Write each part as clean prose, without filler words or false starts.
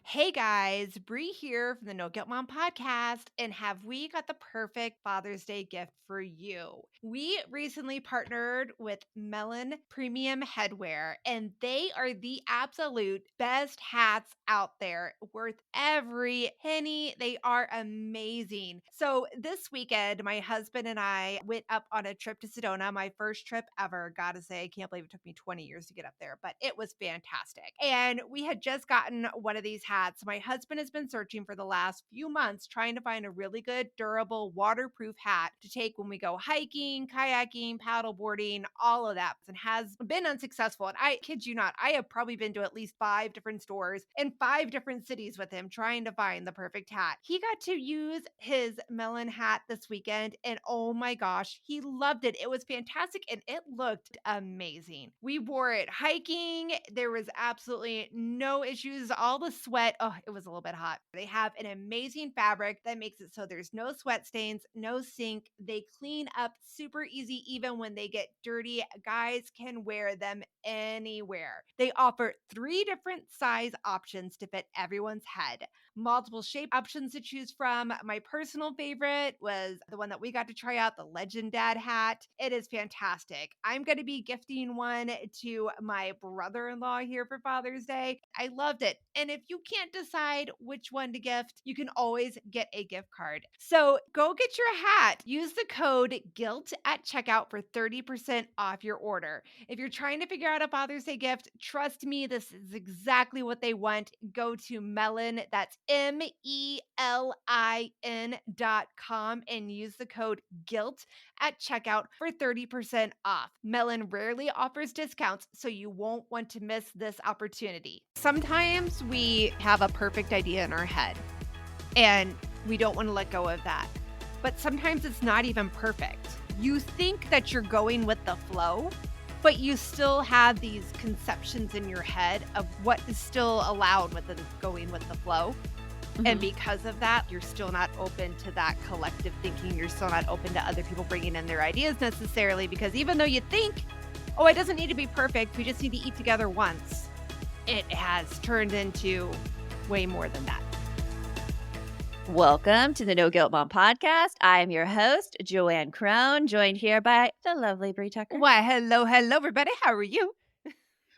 Hey guys, Bree here from the No Guilt Mom podcast, and have we got the perfect Father's Day gift for you? We recently partnered with Melon Premium Headwear, and they are the absolute best hats out there, worth every penny. They are amazing. So this weekend, my husband and I went up on a trip to Sedona, my first trip ever. Gotta say, I can't believe it took me 20 years to get up there, but it was fantastic. And we had just gotten one of these hats. My husband has been searching for the last few months, trying to find a really good, durable, waterproof hat to take when we go hiking, kayaking, paddleboarding, all of that, and has been unsuccessful. And I kid you not, I have probably been to at least 5 different stores in 5 different cities with him trying to find the perfect hat. He got to use his melon hat this weekend, and oh my gosh, he loved it. It was fantastic and it looked amazing. We wore it hiking. There was absolutely no issues. All the sweat, oh, it was a little bit hot. They have an amazing fabric that makes it so there's no sweat stains, no sink. They clean up super easy even when they get dirty. Guys can wear them anywhere. They offer 3 different size options to fit everyone's head, multiple shape options to choose from. My personal favorite was the one that we got to try out, the Legend Dad hat. It is fantastic. I'm going to be gifting one to my brother-in-law here for Father's Day. I loved it. And if you can't decide which one to gift, you can always get a gift card. So go get your hat. Use the code GUILT at checkout for 30% off your order. If you're trying to figure out a Father's Day gift, trust me, this is exactly what they want. Go to Melon, that's MELIN.com, and use the code GUILT at checkout for 30% off. Melon rarely offers discounts, so you won't want to miss this opportunity. Sometimes we have a perfect idea in our head, and we don't want to let go of that. But sometimes it's not even perfect. You think that you're going with the flow, but you still have these conceptions in your head of what is still allowed within going with the flow. And Mhm. because of that, you're still not open to that collective thinking. You're still not open to other people bringing in their ideas necessarily, because even though you think, oh, it doesn't need to be perfect, we just need to eat together once, it has turned into way more than that. Welcome to the No Guilt Mom podcast. I am your host, Joanne Crone, joined here by the lovely Bree Tucker. Why, hello, everybody. How are you?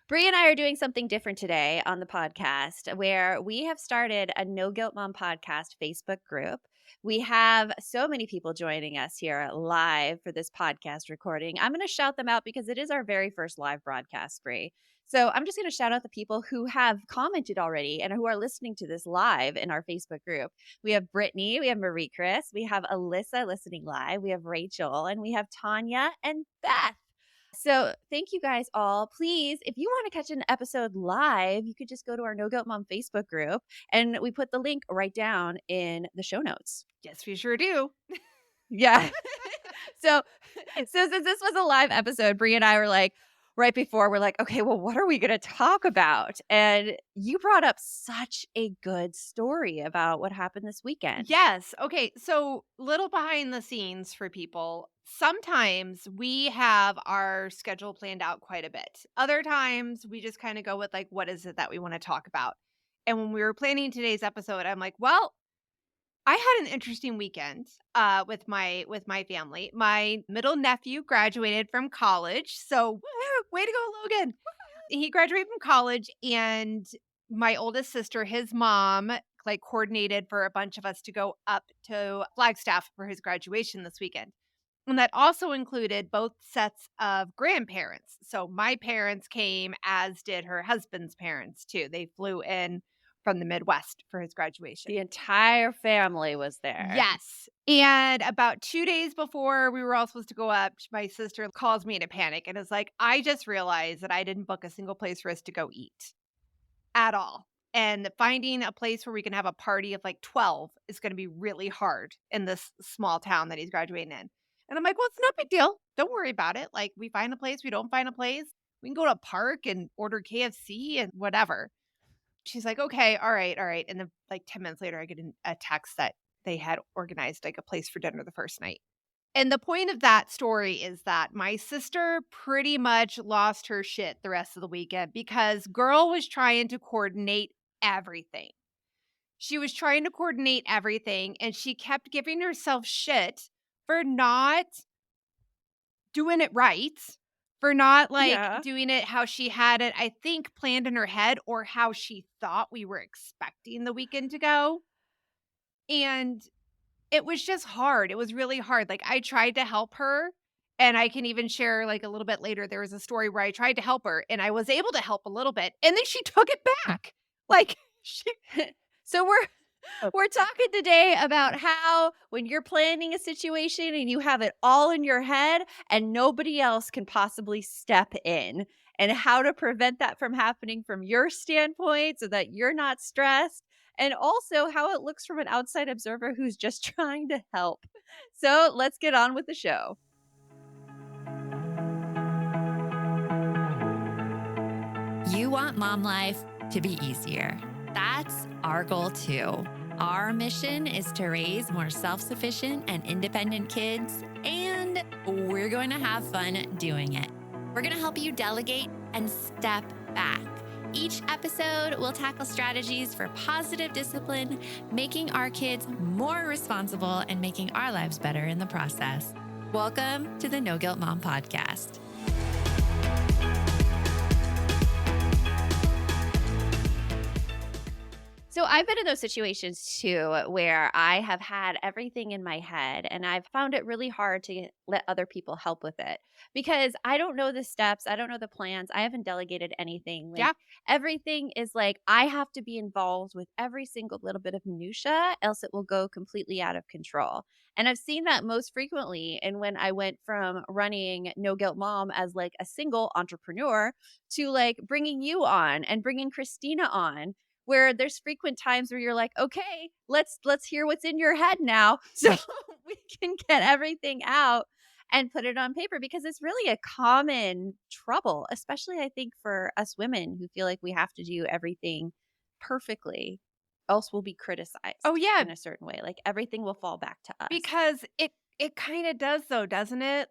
Bree and I are doing something different today on the podcast where we have started a No Guilt Mom podcast Facebook group. We have so many people joining us here live for this podcast recording. I'm going to shout them out because it is our very first live broadcast, Bree. So I'm just going to shout out the people who have commented already and who are listening to this live in our Facebook group. We have Brittany, we have Marie Chris, we have Alyssa listening live, we have Rachel, and we have Tanya and Beth. So thank you guys all. Please, if you want to catch an episode live, you could just go to our No Guilt Mom Facebook group, and we put the link right down in the show notes. Yes, we sure do. Yeah. So since this was a live episode, Brie and I were like, right before, we're like, okay, well, what are we going to talk about? And you brought up such a good story about what happened this weekend. Yes. Okay. So, little behind the scenes for people. Sometimes we have our schedule planned out quite a bit. Other times we just kind of go with like, what is it that we want to talk about? And when we were planning today's episode, I'm like, well, I had an interesting weekend with my family. My middle nephew graduated from college. So, woo, way to go, Logan. He graduated from college, and my oldest sister, his mom, like coordinated for a bunch of us to go up to Flagstaff for his graduation this weekend. And that also included both sets of grandparents. So my parents came, as did her husband's parents too. They flew in from the Midwest for his graduation. The entire family was there. Yes. And about 2 days before we were all supposed to go up, my sister calls me in a panic and is like, I just realized that I didn't book a single place for us to go eat at all. And finding a place where we can have a party of like 12 is going to be really hard in this small town that he's graduating in. And I'm like, well, it's no big deal. Don't worry about it. Like, we find a place, we don't find a place. We can go to a park and order KFC and whatever. She's like, okay, all right, all right. And then like 10 minutes later, I get a text that they had organized like a place for dinner the first night. And the point of that story is that my sister pretty much lost her shit the rest of the weekend because girl was trying to coordinate everything. She was trying to coordinate everything, and she kept giving herself shit for not doing it right, for not, like, Yeah. doing it how she had it, I think, planned in her head or how she thought we were expecting the weekend to go, and it was just hard. It was really hard. Like, I tried to help her, and I can even share, like, a little bit later, there was a story where I tried to help her, and I was able to help a little bit, and then she took it back. Like, she So we're talking today about how when you're planning a situation and you have it all in your head and nobody else can possibly step in, and how to prevent that from happening from your standpoint so that you're not stressed, and also how it looks from an outside observer who's just trying to help. So let's get on with the show. You want mom life to be easier. That's our goal too. Our mission is to raise more self sufficient and independent kids, and we're going to have fun doing it. We're going to help you delegate and step back. Each episode will tackle strategies for positive discipline, making our kids more responsible and making our lives better in the process. Welcome to the No Guilt Mom Podcast. So I've been in those situations too where I have had everything in my head and I've found it really hard to let other people help with it because I don't know the steps, I don't know the plans, I haven't delegated anything. Like yeah. everything is like I have to be involved with every single little bit of minutia else it will go completely out of control. And I've seen that most frequently and when I went from running No Guilt Mom as like a single entrepreneur to like bringing you on and bringing Christina on where there's frequent times where you're like, "Okay, let's hear what's in your head now so we can get everything out and put it on paper," because it's really a common trouble, especially I think for us women who feel like we have to do everything perfectly, else we'll be Oh, criticized yeah, in a certain way. Like everything will fall back to us. because it kinda does though, doesn't it?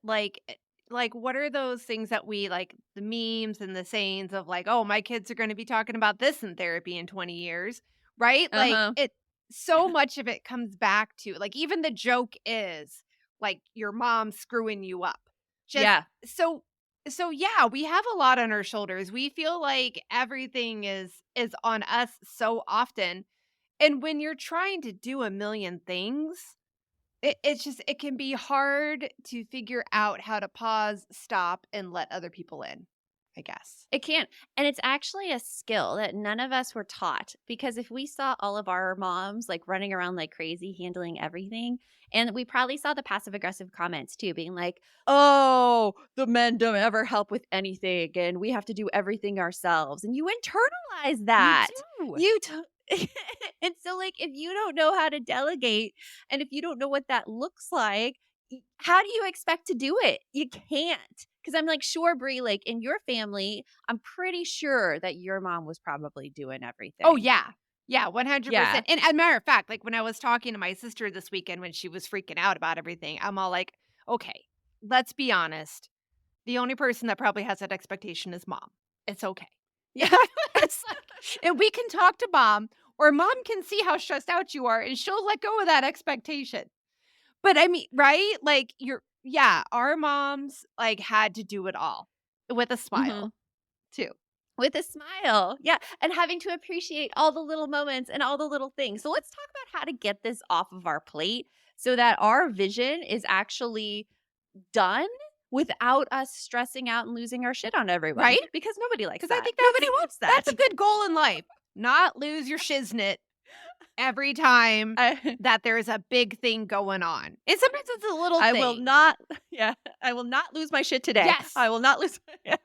Like, what are those things that we like, the memes and the sayings of like, "Oh, my kids are gonna be talking about this in therapy in 20 years," right? Like, Uh-huh. it so much of it comes back to like, even the joke is, like, your mom screwing you up. Just Yeah. so yeah, we have a lot on our shoulders. We feel like everything is on us so often, and when you're trying to do a million things, it's just it can be hard to figure out how to pause, stop, and let other people in, I guess. It can't. And it's actually a skill that none of us were taught because if we saw all of our moms like running around like crazy, handling everything, and we probably saw the passive aggressive comments too, being like, oh, the men don't ever help with anything and we have to do everything ourselves. And you internalize You that. do. You and so like if you don't know how to delegate and if you don't know what that looks like, how do you expect to do it? You can't. Because I'm like, sure, Brie, like in your family, I'm pretty sure that your mom was probably doing Oh, everything. yeah. Yeah, Yeah. 100%. And as a matter of fact, like, when I was talking to my sister this weekend when she was freaking out about everything, I'm all like, "Okay, let's be honest. The only person that probably has that expectation is mom. It's okay." Yeah. It's like and we can talk to mom, or mom can see how stressed out you are, and she'll let go of that expectation. But I mean, right? Like, yeah, our moms, like, had to do it all with a hmm smile, too. With a smile. Yeah. And having to appreciate all the little moments and all the little things. So let's talk about how to get this off of our plate so that our vision is actually done without us stressing out and losing our shit on everyone Right? because nobody likes Because I that. think Nobody wants that. that's a good goal in life. Not lose your shiznit every time I, that there's a big thing going on. And sometimes it's a little I will thing. not, yeah, I will not lose my shit today. Yes. I will not lose. Yeah.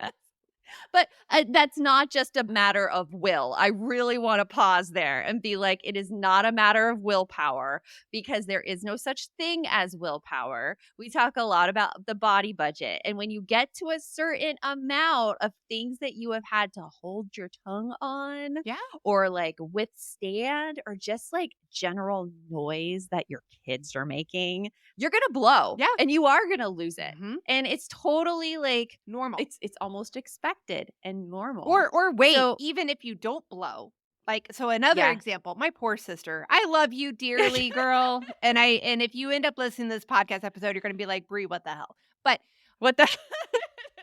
But, that's not just a matter of will. I really wanna pause there and be like, it is not a matter of willpower because there is no such thing as willpower. We talk a lot about the body budget, and when you get to a certain amount of things that you have had to hold your tongue on Yeah. or, like, withstand or just, like, general noise that your kids are making, you're gonna blow, Yeah. and you are gonna lose it, Mhm. and it's totally, like, Normal. it's almost expected and normal. Or wait, So even if you don't blow. Like, so another Yeah. example, my poor sister. I love you dearly, girl. And if you end up listening to this podcast episode, you're gonna be like, Brie, what the hell? But What the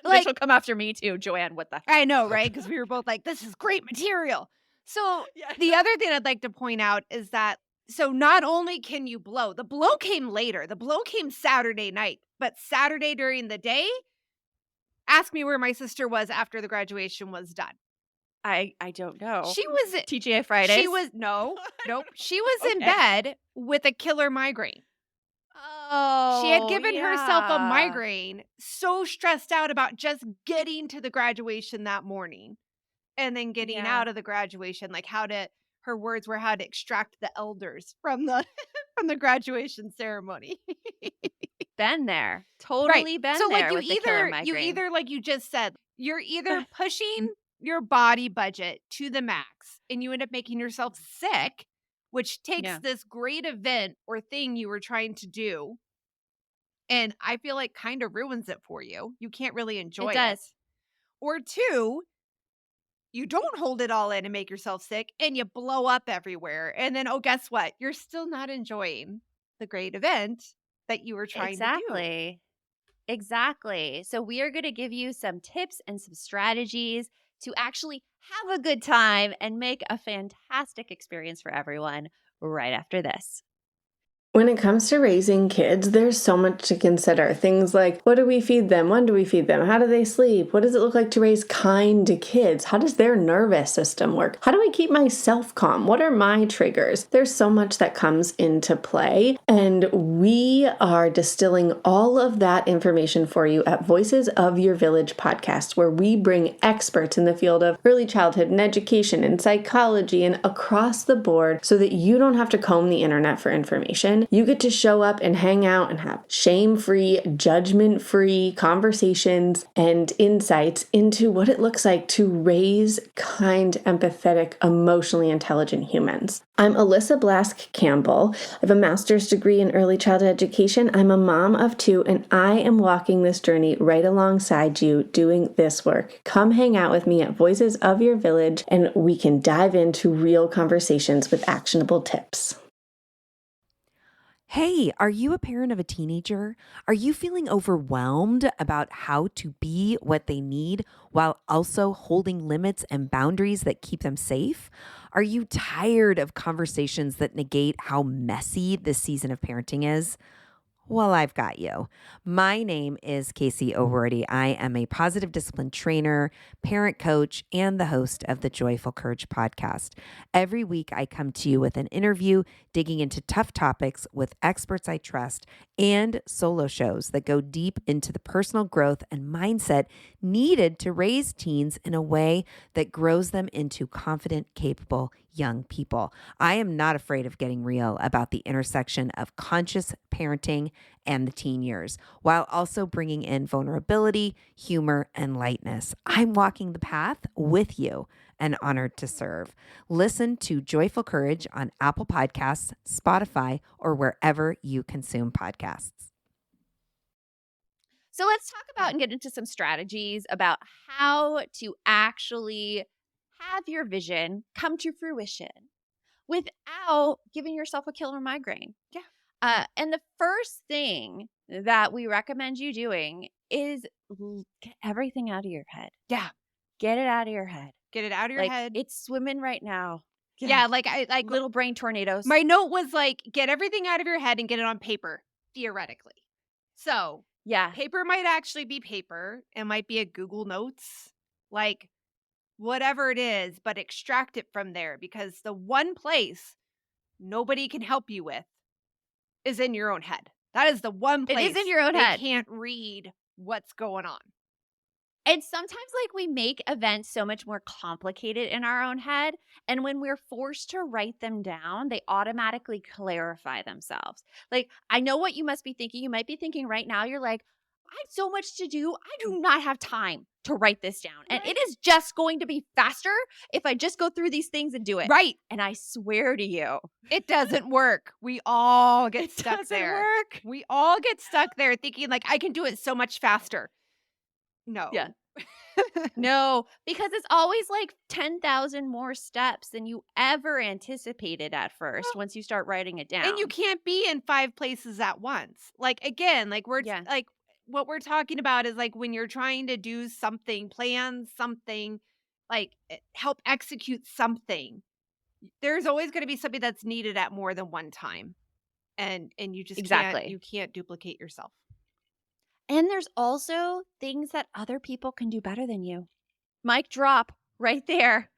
Then like, she'll come after me too, Joanne, what the I know, right? Because we were both like, this is great material. So Yeah. the other thing I'd like to point out is that so not only can you blow, the blow came later. The blow came Saturday night, but Saturday during the day, ask me where my sister was after the graduation was done. I don't know. She was TGI Fridays? She was nope. She was in Okay. bed with a killer migraine. Oh, She had given herself a yeah. migraine, so stressed out about just getting to the graduation that morning and then getting Yeah. out of the graduation, like her words were how to extract the elders from the from the graduation ceremony. Been there. Right. Totally been So like there with the killer migraine. like you just said, you're either pushing your body budget to the max and you end up making yourself sick, which takes Yeah. this great event or thing you were trying to do and I feel like kind of ruins it for you. You can't really enjoy It does. Or two, you don't hold it all in and make yourself sick and you blow up everywhere. And then, oh, guess what? You're still not enjoying the great event that you were trying to do. Exactly. Exactly. So we are going to give you some tips and some strategies to actually have a good time and make a fantastic experience for everyone right after this. When it comes to raising kids, there's so much to consider. Things like, what do we feed them? When do we feed them? How do they sleep? What does it look like to raise kind kids? How does their nervous system work? How do I keep myself calm? What are my triggers? There's so much that comes into play, and we are distilling all of that information for you at Voices of Your Village podcast, where we bring experts in the field of early childhood and education and psychology and across the board so that you don't have to comb the internet for information. You get to show up and hang out and have shame-free, judgment-free conversations and insights into what it looks like to raise kind, empathetic, emotionally intelligent humans. I'm Alyssa Blask Campbell. I have a master's degree in early childhood education. I'm a mom of two, and I am walking this journey right alongside you doing this work. Come hang out with me at Voices of Your Village, and we can dive into real conversations with actionable tips. Hey, are you a parent of a teenager? Are you feeling overwhelmed about how to be what they need while also holding limits and boundaries that keep them safe? Are you tired of conversations that negate how messy this season of parenting is? Well, I've got you. My name is Casey O'Rourke. I am a positive discipline trainer, parent coach, and the host of the Joyful Courage podcast. Every week, I come to you with an interview digging into tough topics with experts I trust and solo shows that go deep into the personal growth and mindset needed to raise teens in a way that grows them into confident, capable young people. I am not afraid of getting real about the intersection of conscious parenting and the teen years, while also bringing in vulnerability, humor, and lightness. I'm walking the path with you and honored to serve. Listen to Joyful Courage on Apple Podcasts, Spotify, or wherever you consume podcasts. So let's talk about and get into some strategies about how to actually have your vision come to fruition without giving yourself a killer migraine. Yeah. And the first thing that we recommend you doing is get everything out of your head. Yeah. Get it out of your head. Get it out of your Like, head. it's swimming right now. Yeah, like I like Little brain tornadoes. my note was like, get everything out of your head and get it on paper, theoretically. So Yeah. paper might actually be paper. It might be a Google Notes, like whatever it is, but extract it from there because the one place nobody can help you with is in your own head. That is the one It place is in your own they head. can't read what's going on. And sometimes, like, we make events so much more complicated in our own head. And when we're forced to write them down, they automatically clarify themselves. Like, I know what you must be thinking. You might be thinking right now, you're like, I have so much to do. I do not have time to write this down. And it is just going to be faster if I just go through these things and do it. Right. And I swear to you, It doesn't work. We all get stuck doesn't there. work. We all get stuck there thinking like I can do it so much faster. No. Yeah. No, because it's always like 10,000 more steps than you ever anticipated at first Well, once you start writing it and you down. can't be in 5 places at once. Like, again, like, Yeah, what we're talking about is, like, when you're trying to do something, plan something, like, help execute something, there's always gonna be something that's needed at more than one time, and you just exactly. you can't duplicate yourself. And there's also things that other people can do better than you. Mic drop right there.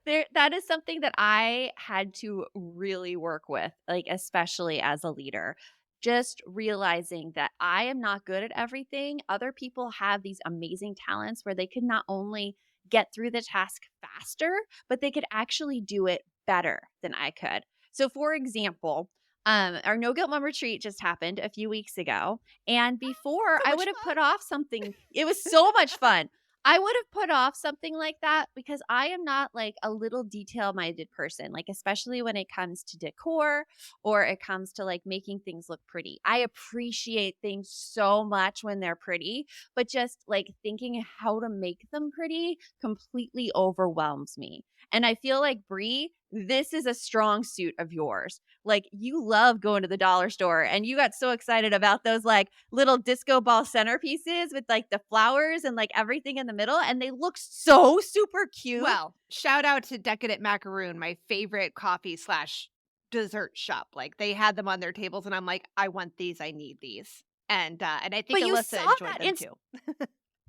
That is something that I had to really work with, like, especially as a leader. Just realizing that I am not good at everything. Other people have these amazing talents where they could not only get through the task faster, but they could actually do it better than I could. So, for example, our No Guilt Mom retreat just happened a few weeks ago. And before So I much would have fun. put off something, it was so much fun. I would have put off something like that because I am not like a little detail minded person, like, especially when it comes to decor or it comes to like making things look pretty. I appreciate things so much when they're pretty, but just like thinking how to make them pretty completely overwhelms me. And I feel like, Brie, this is a strong suit of yours. Like, you love going to the dollar store and you got so excited about those like little disco ball centerpieces with like the flowers and like everything in the middle, and they look so super cute. Well, shout out to Decadent Macaroon, my favorite coffee/dessert shop. Like, they had them on their tables, and I'm like, "I want these, I need these." And I think But you Alyssa saw enjoyed that them too.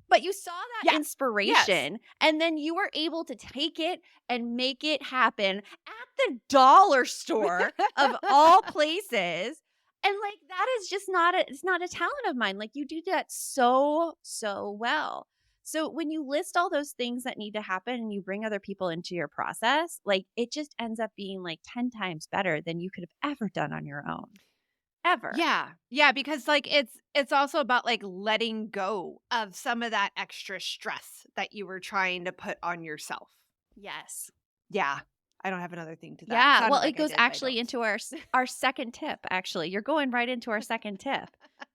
But you saw that Yes. Yes. inspiration, and then you were able to take it and make it happen at the dollar store of all places. And like that is just not it's not a talent of mine. Like, you do that so, so well. So when you list all those things that need to happen and you bring other people into your process, like, it just ends up being like 10 times better than you could have ever done on your own. Ever. Yeah. Yeah, because, like, it's also about, like, letting go of some of that extra stress that you were trying to put on yourself. Yes. Yeah. I don't have another thing to that. Yeah, Sounded well, it like I goes did, but I actually don't. into our second tip, actually. You're going right into our second tip,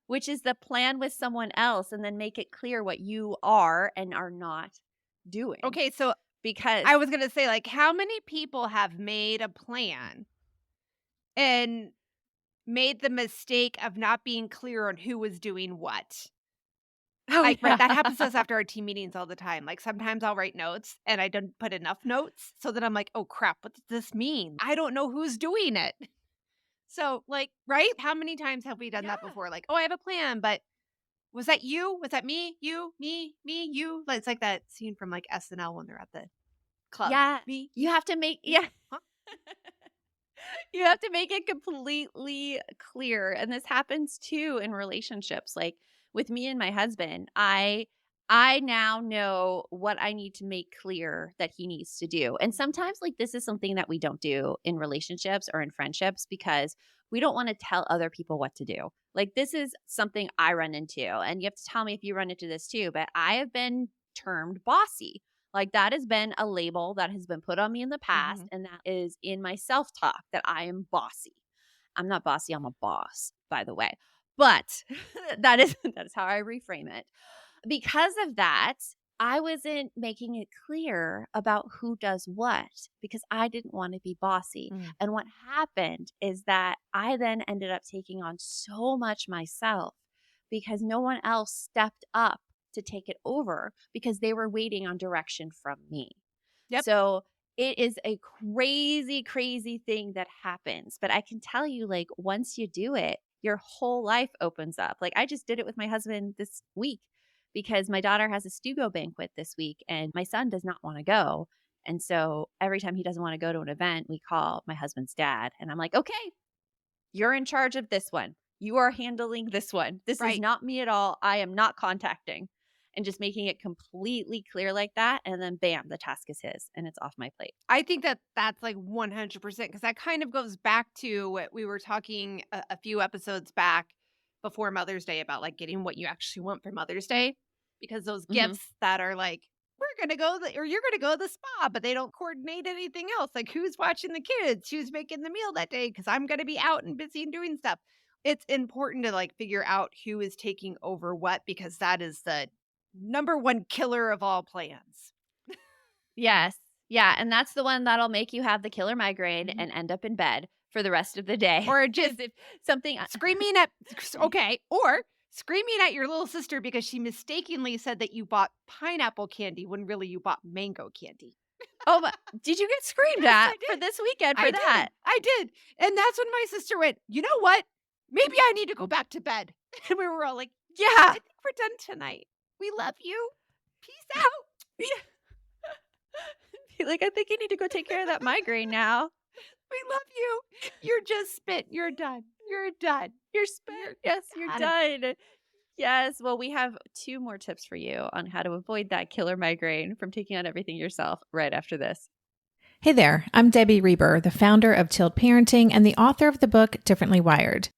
which is the plan with someone else and then make it clear what you are and are not doing. Okay, so Because I was gonna say, like, how many people have made a plan and made the mistake of not being clear on who was doing what? oh, Like, right, yeah. that happens to us after our team meetings all the time. Like, sometimes I'll write notes and I don't put enough notes, so then I'm like, "Oh, crap, what does this mean? I don't know who's doing it." So, like, right? How many times have we done that Yeah. before? Like, "Oh, I have a plan, but was that you? Was that me? You? Me? You?" Like, it's like that scene from, like, SNL when they're at the club. Yeah. Me? You have to make You? yeah. Huh? You have to make it completely clear, and this happens too in relationships. Like, with me and my husband, I now know what I need to make clear that he needs to do. And sometimes, like, this is something that we don't do in relationships or in friendships because we don't want to tell other people what to do. Like, this is something I run into, and you have to tell me if you run into this too, but I have been termed bossy. Like, that has been a label that has been put on me in the past, Mhm. and that is in my self-talk that I am bossy. I'm not bossy, I'm a boss, by the way. But that is how I reframe it. Because of that, I wasn't making it clear about who does what because I didn't want to be bossy. Mm. And what happened is that I then ended up taking on so much myself because no one else stepped up to take it over because they were waiting on direction from me. Yep. So it is a crazy, crazy thing that happens. But I can tell you, like, once you do it, your whole life opens up. Like, I just did it with my husband this week because my daughter has a Stugo banquet this week and my son does not want to go. And so every time he doesn't want to go to an event, we call my husband's dad. And I'm like, okay, you're in charge of this one. You are handling this one. This is Right. not me at all. I am not contacting. And just making it completely clear like that. And then bam, the task is his and it's off my plate. I think that that's like 100% because that kind of goes back to what we were talking a few episodes back before Mother's Day about like getting what you actually want for Mother's Day. Because those Mhm. gifts that are like, we're going to go, or you're going to go to the spa, but they don't coordinate anything else. Like, who's watching the kids? Who's making the meal that day? Because I'm going to be out and busy and doing stuff. It's important to like figure out who is taking over what because that is the number one killer of all plans. Yes. Yeah. And that's the one that'll make you have the killer migraine Mhm. and end up in bed for the rest of the day. Or 'Cause just if something screaming at or screaming at your little sister because she mistakenly said that you bought pineapple candy when really you bought mango candy. Oh, my, did you get screamed Yes, at I for did. this weekend for I that? did. I did. And that's when my sister went, "You know what? Maybe I need to go back to bed." And we were all like, "Yeah, I think we're done tonight. We love you. Peace out." Be like, I think you need to go take care of that migraine now. We love you. You're just spit. You're done. You're done. You're spent. Yes, you're done. Yes. Well, we have 2 more tips for you on how to avoid that killer migraine from taking on everything yourself right after this. Hey there, I'm Debbie Reber, the founder of Tilt Parenting and the author of the book Differently Wired.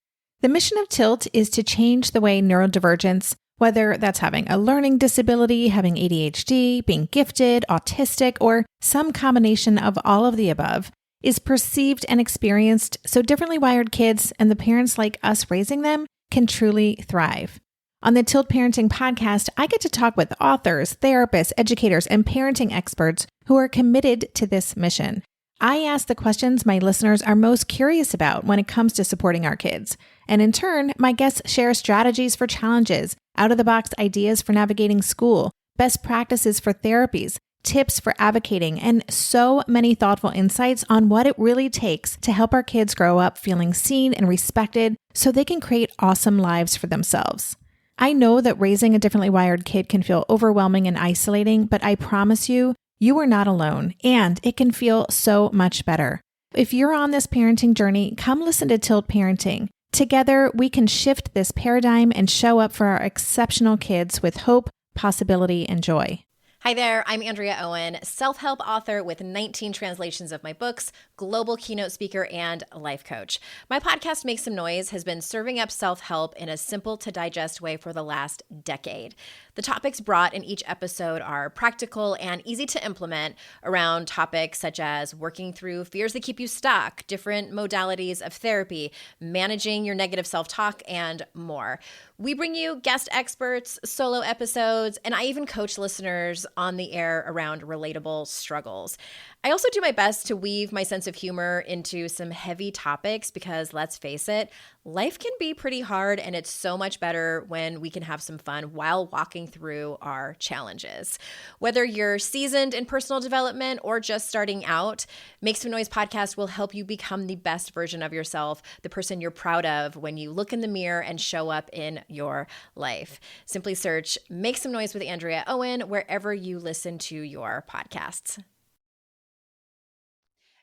The mission of Tilt is to change the way neurodivergence, whether that's having a learning disability, having ADHD, being gifted, autistic, or some combination of all of the above, is perceived and experienced so differently wired kids and the parents like us raising them can truly thrive. On the Tilt Parenting podcast, I get to talk with authors, therapists, educators, and parenting experts who are committed to this mission. I ask the questions my listeners are most curious about when it comes to supporting our kids. And in turn, my guests share strategies for challenges, out-of-the-box ideas for navigating school, best practices for therapies, tips for advocating, and so many thoughtful insights on what it really takes to help our kids grow up feeling seen and respected so they can create awesome lives for themselves. I know that raising a differently wired kid can feel overwhelming and isolating, but I promise you, you are not alone, and it can feel so much better. If you're on this parenting journey, come listen to Tilt Parenting. Together, we can shift this paradigm and show up for our exceptional kids with hope, possibility, and joy. Hi there, I'm Andrea Owen, self-help author with 19 translations of my books, global keynote speaker, and life coach. My podcast, Make Some Noise, has been serving up self-help in a simple to digest way for the last decade. The topics brought in each episode are practical and easy to implement around topics such as working through fears that keep you stuck, different modalities of therapy, managing your negative self-talk, and more. We bring you guest experts, solo episodes, and I even coach listeners on the air around relatable struggles. I also do my best to weave my sense of humor into some heavy topics because, let's face it, life can be pretty hard, and it's so much better when we can have some fun while walking through our challenges. Whether you're seasoned in personal development or just starting out, Make Some Noise podcast will help you become the best version of yourself, the person you're proud of when you look in the mirror and show up in your life. Simply search Make Some Noise with Andrea Owen wherever you listen to your podcasts.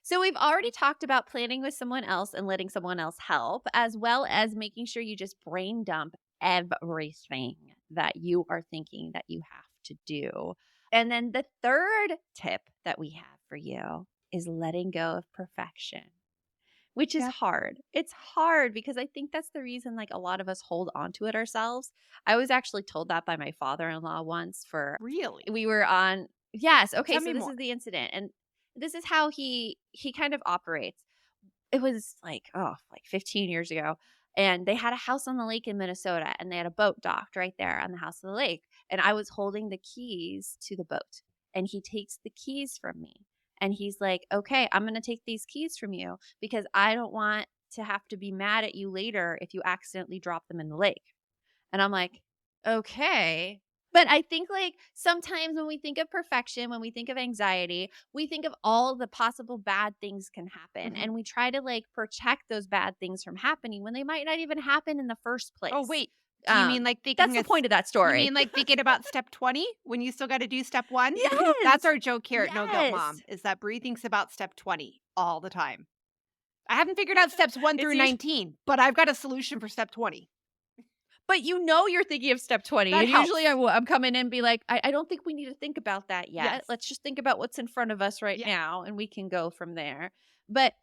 So we've already talked about planning with someone else and letting someone else help, as well as making sure you just brain dump everything that you are thinking that you have to do. And then the third tip that we have for you is letting go of perfection, which is hard. It's hard because I think that's the reason like a lot of us hold on to it ourselves. I was actually told that by my father-in-law once Really? we were on, yes. Okay. Tell So me this more. is the incident. And this is how he kind of operates. It was like 15 years ago, and they had a house on the lake in Minnesota, and they had a boat docked right there on the house of the lake, and I was holding the keys to the boat, and he takes the keys from me, and he's like, okay, I'm going to take these keys from you because I don't want to have to be mad at you later if you accidentally drop them in the lake. And I'm like, okay. But I think like sometimes when we think of perfection, when we think of anxiety, we think of all the possible bad things can happen. Mhm. And we try to like protect those bad things from happening when they might not even happen in the first place. Oh, wait. Do you mean like That's thinking the point of that story. You mean like thinking about step 20 when you still got to do step 1? Yes. That's our joke here at No Guilt Yes. Mom, is that Bree thinks about step 20 all the time. I haven't figured out steps 1 through It's 19, but I've got a solution for step 20. But you know you're thinking of step 20. That And usually helps. I'm coming in and be like, I don't think we need to think about that yet. Yes. Let's just think about what's in front of us right Yeah. now, and we can go from there. But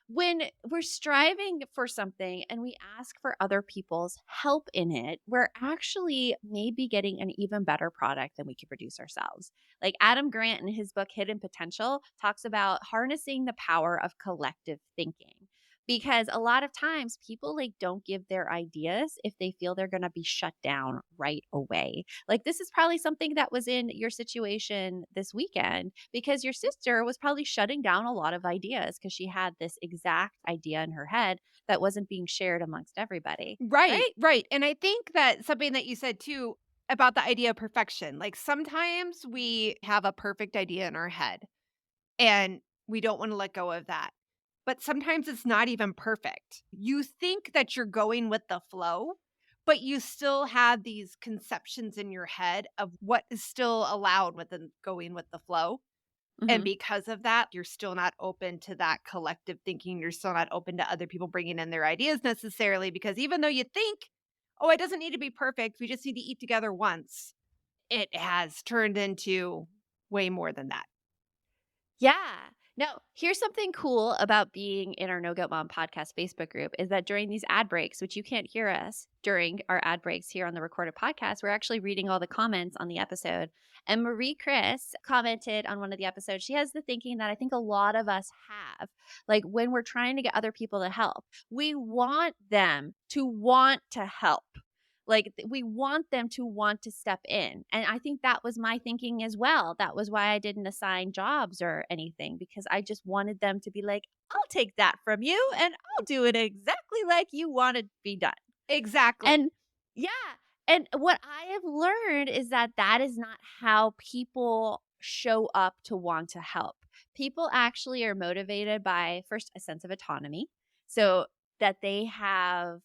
when we're striving for something and we ask for other people's help in it, we're actually maybe getting an even better product than we can produce ourselves. Like Adam Grant in his book, Hidden Potential, talks about harnessing the power of collective thinking. because a lot of times people like don't give their ideas if they feel they're going to be shut down right away. Like this is probably something that was in your situation this weekend because your sister was probably shutting down a lot of ideas because she had this exact idea in her head that wasn't being shared amongst everybody. Right, Right? right. And I think that something that you said too about the idea of perfection, like sometimes we have a perfect idea in our head and we don't want to let go of that. But sometimes it's not even perfect. You think that you're going with the flow, but you still have these conceptions in your head of what is still allowed within going with the flow. And Mm-hmm. because of that, you're still not open to that collective thinking. You're still not open to other people bringing in their ideas necessarily, because even though you think, oh, it doesn't need to be perfect, we just need to eat together once, it has turned into way more than that. Yeah. No, here's something cool about being in our No Guilt Mom podcast Facebook group is that during these ad breaks, which you can't hear us during our ad breaks here on the recorded podcast, we're actually reading all the comments on the episode. And Marie Chris commented on one of the episodes. She has the thinking that I think a lot of us have. Like when we're trying to get other people to help, we want them to want to help. Like we want them to want to step in. And I think that was my thinking as well. That was why I didn't assign jobs or anything because I just wanted them to be like, I'll take that from you and I'll do it exactly like you want it to be done. Exactly. And yeah. And what I have learned is that that is not how people show up to want to help. People actually are motivated by first a sense of autonomy. So that they have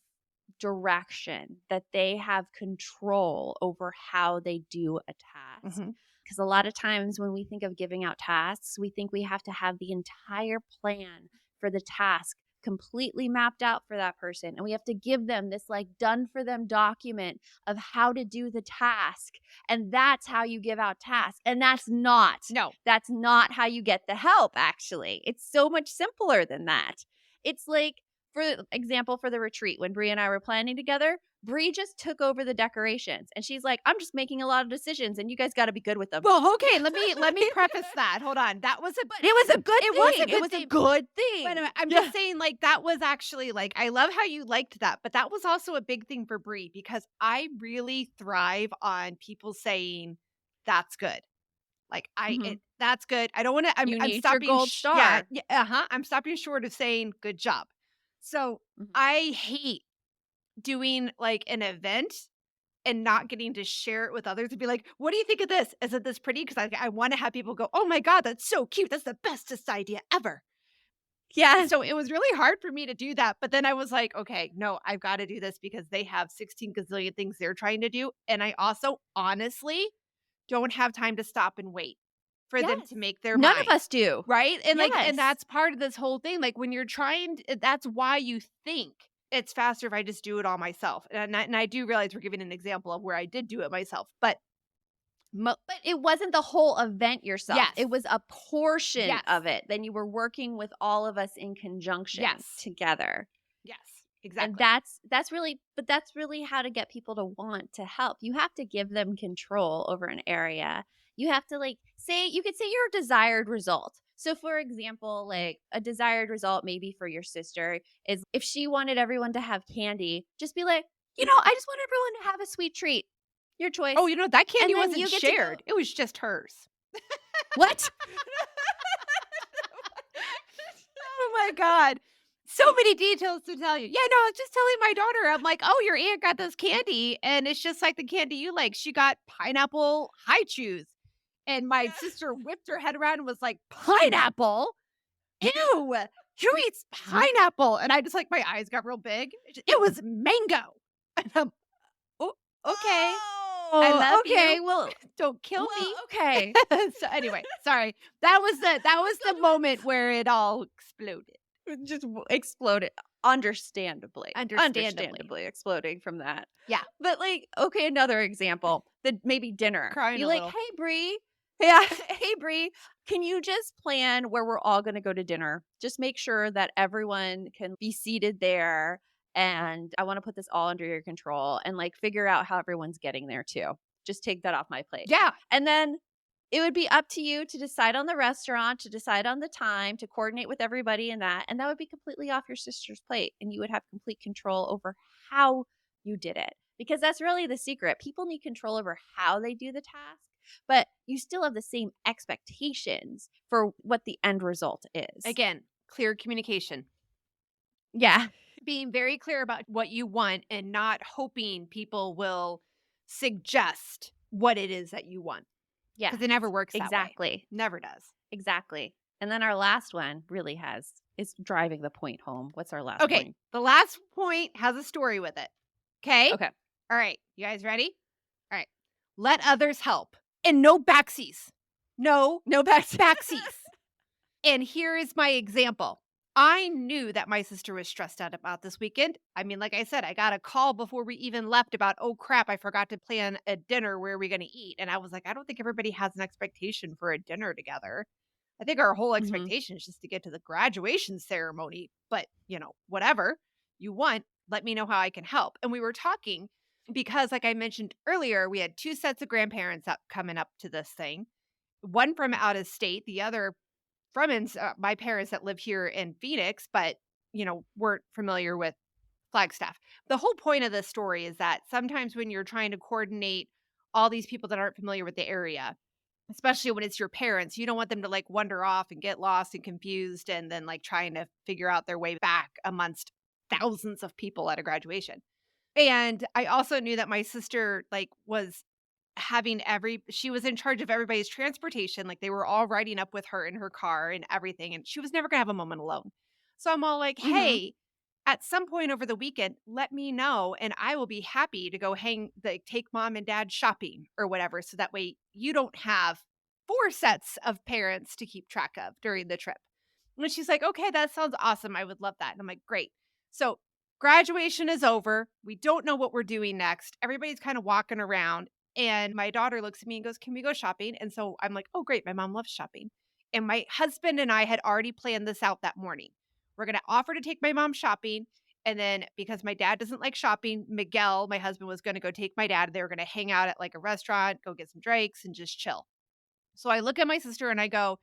direction, that they have control over how they do a task. Mhm. Because a lot of times when we think of giving out tasks, we think we have to have the entire plan for the task completely mapped out for that person. And we have to give them this like done for them document of how to do the task. And that's how you give out tasks. And that's not how you get the help, actually. It's so much simpler than that. It's like, for example, for the retreat, when Bree and I were planning together, Bree just took over the decorations and she's like, I'm just making a lot of decisions and you guys got to be good with them. Well, okay, let me preface that. Hold on. That was But it was a good thing. It was a good thing. But I'm just saying, like, that was actually like, I love how you liked that, but that was also a big thing for Brie because I really thrive on people saying that's good. Like that's good. I don't want to. I'm need stopping your gold star. I'm stopping short of saying good job. So I hate doing like an event and not getting to share it with others and be like, what do you think of this? Isn't this pretty? Because I want to have people go, oh my God, that's so cute. That's the bestest idea ever. Yeah. So it was really hard for me to do that. But then I was like, okay, no, I've got to do this because they have 16 gazillion things they're trying to do. And I also honestly don't have time to stop and wait for them to make their None mind. of us do. Right? And like, Yes. and that's part of this whole thing. Like when you're trying, that's why you think it's faster if I just do it all myself. And I do realize we're giving an example of where I did do it myself, but it wasn't the whole event yourself. Yes. It was a portion Yes. of it. Then you were working with all of us in conjunction together. Yes, exactly. And that's really how to get people to want to help. You have to give them control over an area. You have to you could say your desired result. So for example, like a desired result maybe for your sister is if she wanted everyone to have candy, just be like, I just want everyone to have a sweet treat. Your choice. Oh, that candy And then wasn't you get to shared. It was just hers. What? Oh my God. So many details to tell you. Yeah, no, I was just telling my daughter, I'm like, oh, your aunt got this candy, and it's just like the candy you like. She got pineapple high chews. And my sister whipped her head around and was like, pineapple? Ew, who eats pineapple? And I just my eyes got real big. It was mango. And I'm, oh, okay. I love you. Well, don't kill me. Okay. So anyway, sorry. That was the moment where it all exploded. Just exploded. Understandably Understandably. exploding from that. Yeah. But okay, another example. Maybe dinner. Crying You're a like, little. hey, Bree. Yeah. Hey, Bree, can you just plan where we're all going to go to dinner? Just make sure that everyone can be seated there. And I want to put this all under your control and figure out how everyone's getting there too. Just take that off my plate. Yeah. And then it would be up to you to decide on the restaurant, to decide on the time, to coordinate with everybody in that. And that would be completely off your sister's plate. And you would have complete control over how you did it. Because that's really the secret. People need control over how they do the task, but you still have the same expectations for what the end result is. Again, clear communication. Yeah. Being very clear about what you want and not hoping people will suggest what it is that you want. Yeah. Because it never works that way. Exactly. Never does. Exactly. And then our last one really is driving the point home. What's our last Okay. point? The last point has a story with it. Okay? Okay. All right. You guys ready? All right. Let others help. And no backsies. No backsies. And here is my example. I knew that my sister was stressed out about this weekend. I mean, like I said, I got a call before we even left about, oh crap, I forgot to plan a dinner. Where are we going to eat? And I was like, I don't think everybody has an expectation for a dinner together. I think our whole expectation is just to get to the graduation ceremony. But, whatever you want, let me know how I can help. And we were talking because, like I mentioned earlier, we had 2 sets of grandparents coming up to this thing. One from out of state, the other from my parents that live here in Phoenix, but, weren't familiar with Flagstaff. The whole point of this story is that sometimes when you're trying to coordinate all these people that aren't familiar with the area, especially when it's your parents, you don't want them to like wander off and get lost and confused and then like trying to figure out their way back amongst thousands of people at a graduation. And I also knew that my sister was she was in charge of everybody's transportation. Like they were all riding up with her in her car and everything. And she was never gonna have a moment alone. So I'm all like, hey, at some point over the weekend, let me know and I will be happy to go take mom and dad shopping or whatever. So that way you don't have 4 sets of parents to keep track of during the trip. And she's like, okay, that sounds awesome. I would love that. And I'm like, great. So graduation is over. We don't know what we're doing next. Everybody's kind of walking around. And my daughter looks at me and goes, can we go shopping? And so I'm like, oh, great. My mom loves shopping. And my husband and I had already planned this out that morning. We're going to offer to take my mom shopping. And then because my dad doesn't like shopping, Miguel, my husband, was going to go take my dad. They were going to hang out at like a restaurant, go get some drinks and just chill. So I look at my sister and I go,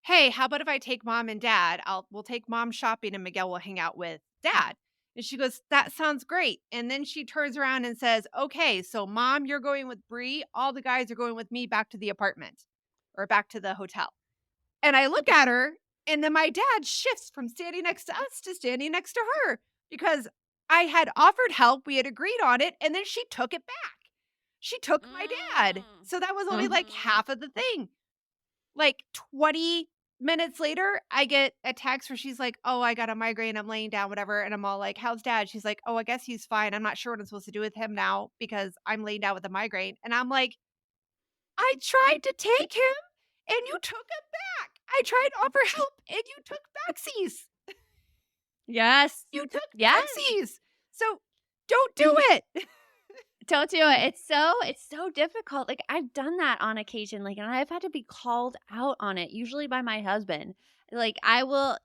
hey, how about if I take mom and dad? We'll take mom shopping and Miguel will hang out with dad. And she goes, that sounds great. And then she turns around and says, okay, so mom, you're going with Bree. All the guys are going with me back to the apartment or back to the hotel. And I look at her and then my dad shifts from standing next to us to standing next to her because I had offered help. We had agreed on it. And then she took it back. She took my dad. So that was only like half of the thing. Like 20 minutes later, I get a text where she's like, oh, I got a migraine. I'm laying down, whatever. And I'm all like, how's dad? She's like, oh, I guess he's fine. I'm not sure what I'm supposed to do with him now because I'm laying down with a migraine. And I'm like, I tried to take him and you took him back. I tried to offer help and you took backsies. Yes. You took backsies. So don't do it. Don't do it. It's so difficult. Like I've done that on occasion, and I've had to be called out on it, usually by my husband. Like I will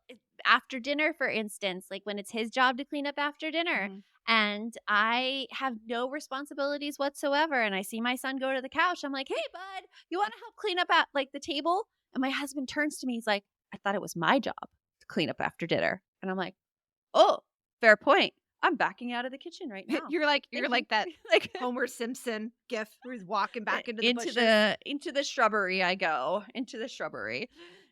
after dinner, for instance, like when it's his job to clean up after dinner and I have no responsibilities whatsoever. And I see my son go to the couch. I'm like, hey, bud, you want to help clean up at like the table? And my husband turns to me. He's like, I thought it was my job to clean up after dinner. And I'm like, oh, fair point. I'm backing out of the kitchen right now. You're like that like Homer Simpson gif where he's walking back into the bushes. Into the shrubbery I go. Into the shrubbery.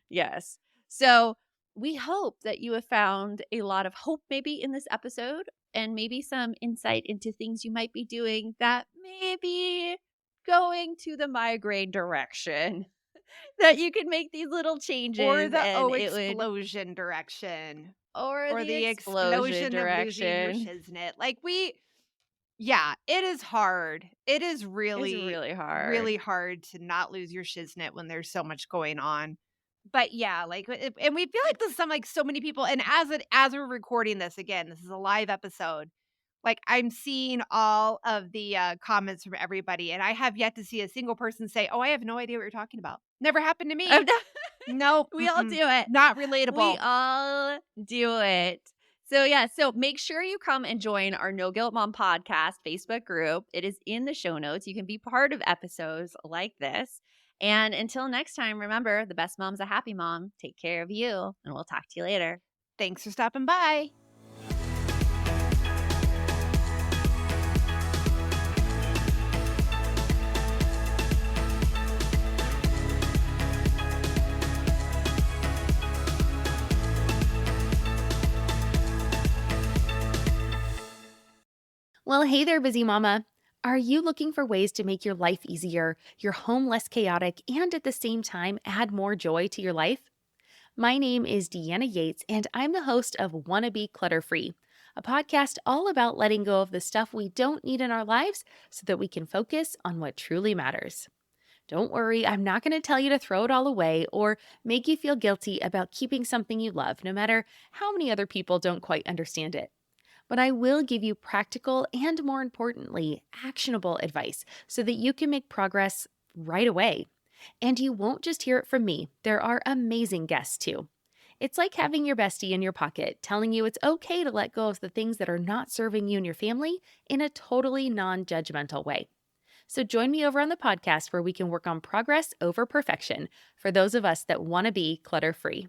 Yes. So we hope that you have found a lot of hope maybe in this episode and maybe some insight into things you might be doing that may be going to the migraine direction. That you can make these little changes. Or the explosion direction. Or the explosion direction. Of losing your shiznit. It is hard. It is really hard. Really hard to not lose your shiznit when there's so much going on. But yeah, and we feel like this is so many people. And as we're recording this, again, this is a live episode. Like I'm seeing all of the comments from everybody, and I have yet to see a single person say, "Oh, I have no idea what you're talking about." Never happened to me. Nope. We all do it. Not relatable. We all do it. So make sure you come and join our No Guilt Mom podcast Facebook group. It is in the show notes. You can be part of episodes like this. And until next time, remember, the best mom's a happy mom. Take care of you, and we'll talk to you later. Thanks for stopping by. Well, hey there, busy mama. Are you looking for ways to make your life easier, your home less chaotic, and at the same time add more joy to your life? My name is Deanna Yates, and I'm the host of Wanna Be Clutter Free, a podcast all about letting go of the stuff we don't need in our lives so that we can focus on what truly matters. Don't worry, I'm not going to tell you to throw it all away or make you feel guilty about keeping something you love, no matter how many other people don't quite understand it. But I will give you practical and, more importantly, actionable advice so that you can make progress right away. And you won't just hear it from me, there are amazing guests too. It's like having your bestie in your pocket telling you it's okay to let go of the things that are not serving you and your family in a totally non judgmental way. So join me over on the podcast where we can work on progress over perfection for those of us that want to be clutter free.